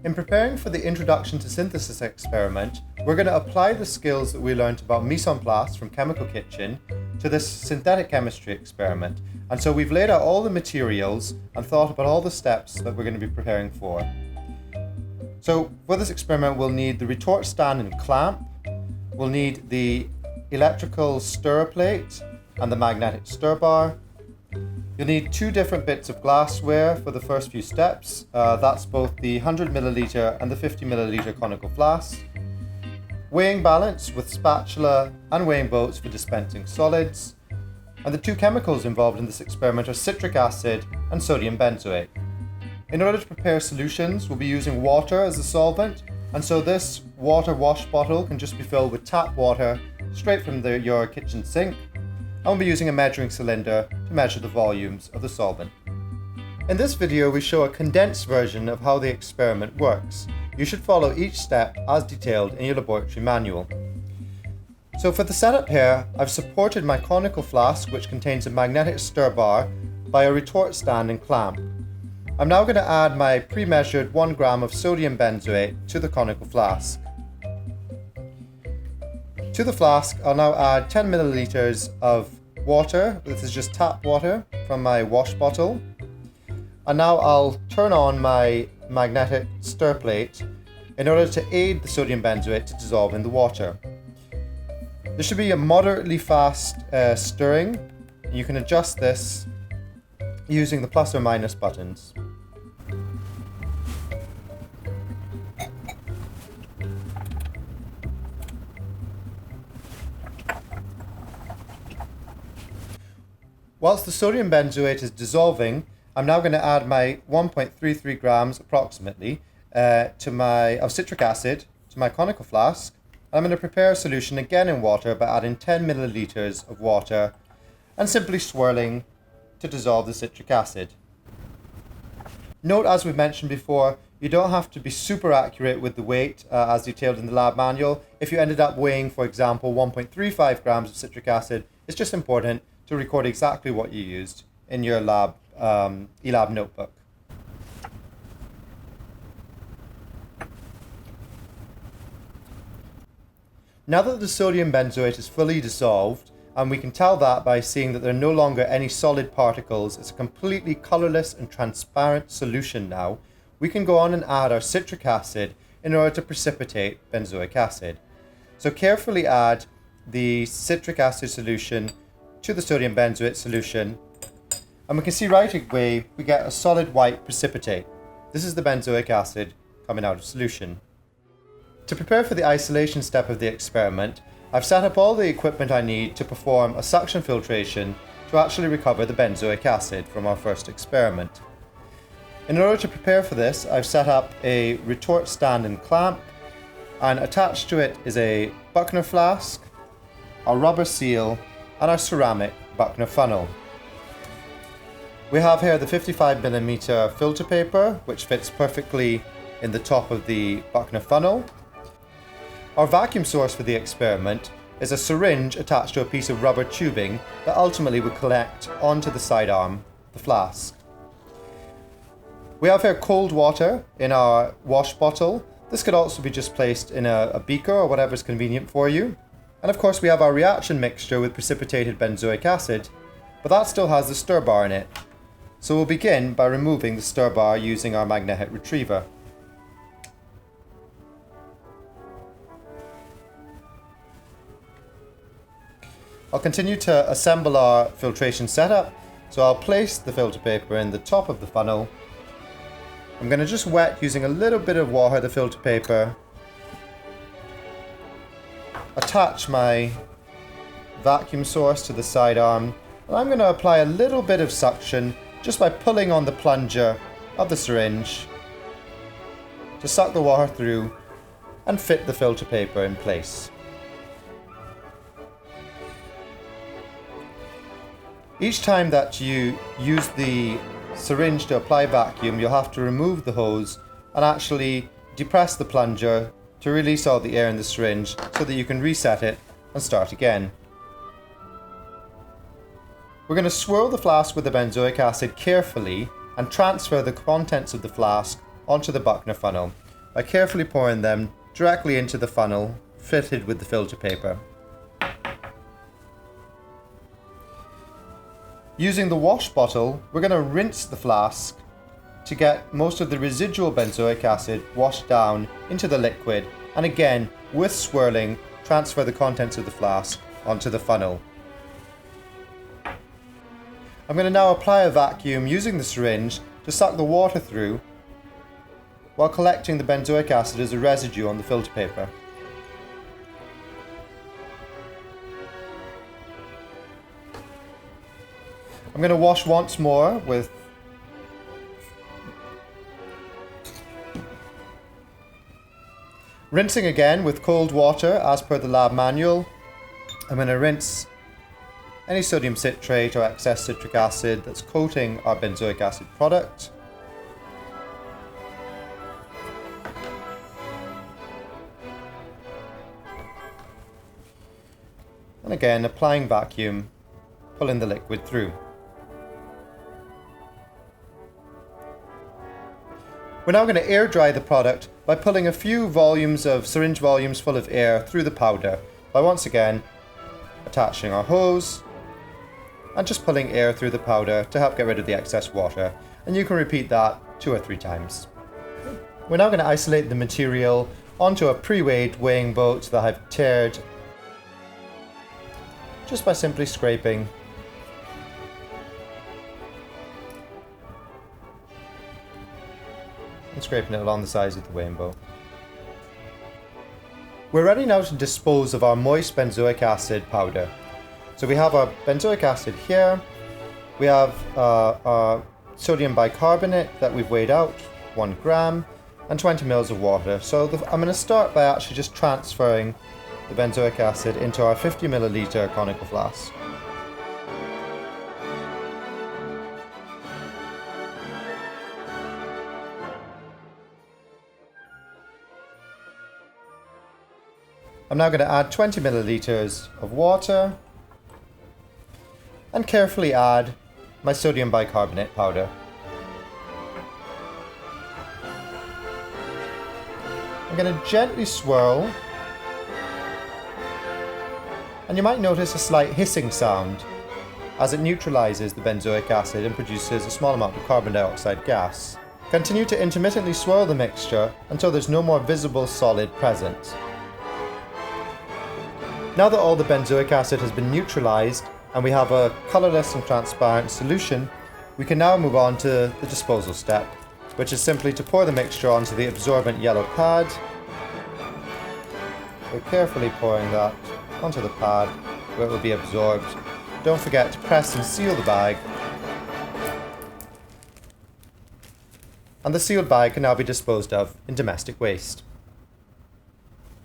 In preparing for the Introduction to Synthesis experiment, we're going to apply the skills that we learned about mise en place from Chemical Kitchen to this synthetic chemistry experiment. And so we've laid out all the materials and thought about all the steps that we're going to be preparing for. So for this experiment, we'll need the retort stand and clamp, we'll need the electrical stir plate and the magnetic stir bar. You'll need two different bits of glassware for the first few steps. That's both the 100 milliliter and the 50 milliliter conical flask. Weighing balance with spatula and weighing boats for dispensing solids. And the two chemicals involved in this experiment are citric acid and sodium benzoate. In order to prepare solutions, we'll be using water as a solvent, and so this water wash bottle can just be filled with tap water straight from your kitchen sink. And we'll be using a measuring cylinder to measure the volumes of the solvent. In this video, we show a condensed version of how the experiment works. You should follow each step as detailed in your laboratory manual. So for the setup here, I've supported my conical flask, which contains a magnetic stir bar, by a retort stand and clamp. I'm now going to add my pre-measured 1 gram of sodium benzoate to the conical flask. To the flask, I'll now add 10 milliliters of water. This is just tap water from my wash bottle. And now I'll turn on my magnetic stir plate in order to aid the sodium benzoate to dissolve in the water. There should be a moderately fast stirring. You can adjust this using the plus or minus buttons. Whilst the sodium benzoate is dissolving, I'm now going to add my 1.33 grams approximately of citric acid to my conical flask. I'm going to prepare a solution again in water by adding 10 milliliters of water and simply swirling to dissolve the citric acid. Note, as we've mentioned before, you don't have to be super accurate with the weight as detailed in the lab manual. If you ended up weighing, for example, 1.35 grams of citric acid, it's just important to record exactly what you used in your lab eLab notebook. Now that the sodium benzoate is fully dissolved, and we can tell that by seeing that there are no longer any solid particles, it's a completely colorless and transparent solution now, we can go on and add our citric acid in order to precipitate benzoic acid. So carefully add the citric acid solution to the sodium benzoate solution, and we can see right away we get a solid white precipitate. This is the benzoic acid coming out of solution. To prepare for the isolation step of the experiment, I've set up all the equipment I need to perform a suction filtration to actually recover the benzoic acid from our first experiment. In order to prepare for this, I've set up a retort stand and clamp, and attached to it is a Buchner flask, a rubber seal, and our ceramic Buchner funnel. We have here the 55mm filter paper, which fits perfectly in the top of the Buchner funnel. Our vacuum source for the experiment is a syringe attached to a piece of rubber tubing that ultimately will collect onto the sidearm, the flask. We have here cold water in our wash bottle. This could also be just placed in a beaker or whatever is convenient for you. And of course we have our reaction mixture with precipitated benzoic acid, but that still has the stir bar in it. So we'll begin by removing the stir bar using our magnetic retriever. I'll continue to assemble our filtration setup, so I'll place the filter paper in the top of the funnel. I'm going to just wet using a little bit of water the filter paper, attach my vacuum source to the sidearm, and I'm going to apply a little bit of suction just by pulling on the plunger of the syringe to suck the water through and fit the filter paper in place. Each time that you use the syringe to apply vacuum, you'll have to remove the hose and actually depress the plunger to release all the air in the syringe so that you can reset it and start again. We're going to swirl the flask with the benzoic acid carefully and transfer the contents of the flask onto the Buchner funnel. by carefully pouring them directly into the funnel fitted with the filter paper. Using the wash bottle, we're going to rinse the flask to get most of the residual benzoic acid washed down into the liquid, and again, with swirling, transfer the contents of the flask onto the funnel. I'm going to now apply a vacuum using the syringe to suck the water through while collecting the benzoic acid as a residue on the filter paper. I'm going to wash once more with rinsing again with cold water as per the lab manual. I'm going to rinse any sodium citrate or excess citric acid that's coating our benzoic acid product. And again, applying vacuum, pulling the liquid through. We're now going to air dry the product by pulling a few syringe volumes full of air through the powder by once again attaching our hose and just pulling air through the powder to help get rid of the excess water. And you can repeat that 2 or 3 times. We're now going to isolate the material onto a pre-weighed weighing boat that I've tiered just by simply scraping and scraping it along the sides of the weighing boat. We're ready now to dispose of our moist benzoic acid powder. So we have our benzoic acid here, we have our sodium bicarbonate that we've weighed out, 1 gram, and 20 mils of water. So I'm going to start by actually just transferring the benzoic acid into our 50 milliliter conical flask. I'm now going to add 20 milliliters of water and carefully add my sodium bicarbonate powder. I'm going to gently swirl, and you might notice a slight hissing sound as it neutralizes the benzoic acid and produces a small amount of carbon dioxide gas. Continue to intermittently swirl the mixture until there's no more visible solid present. Now that all the benzoic acid has been neutralized and we have a colorless and transparent solution, we can now move on to the disposal step, which is simply to pour the mixture onto the absorbent yellow pad. We're carefully pouring that onto the pad where it will be absorbed. Don't forget to press and seal the bag. And the sealed bag can now be disposed of in domestic waste.